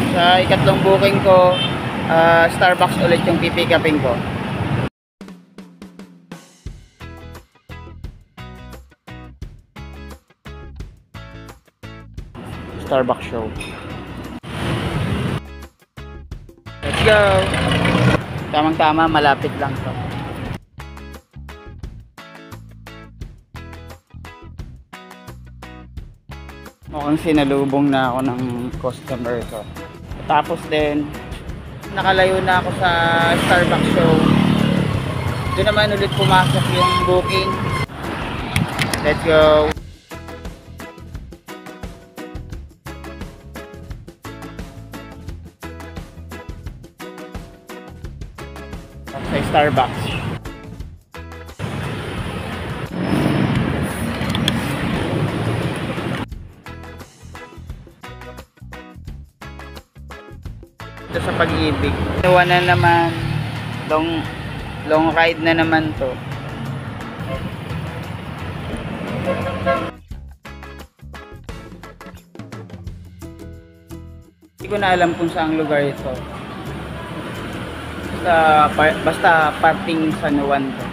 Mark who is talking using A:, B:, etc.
A: Sa ikatlong booking ko, Starbucks ulit yung pipick upin ko. Starbucks show. Let's go! Tamang-tama, malapit lang to. Mukhang sinalubong na ako ng customer ko. Tapos din, nakalayo na ako sa Starbucks show. Doon naman ulit pumasok yung booking. Let's go! Sa Starbucks. Ito sa Pag-ibig. Nawa na naman. Long ride na naman to. Hindi ko na alam kung saang lugar ito. Basta parting San Juan to.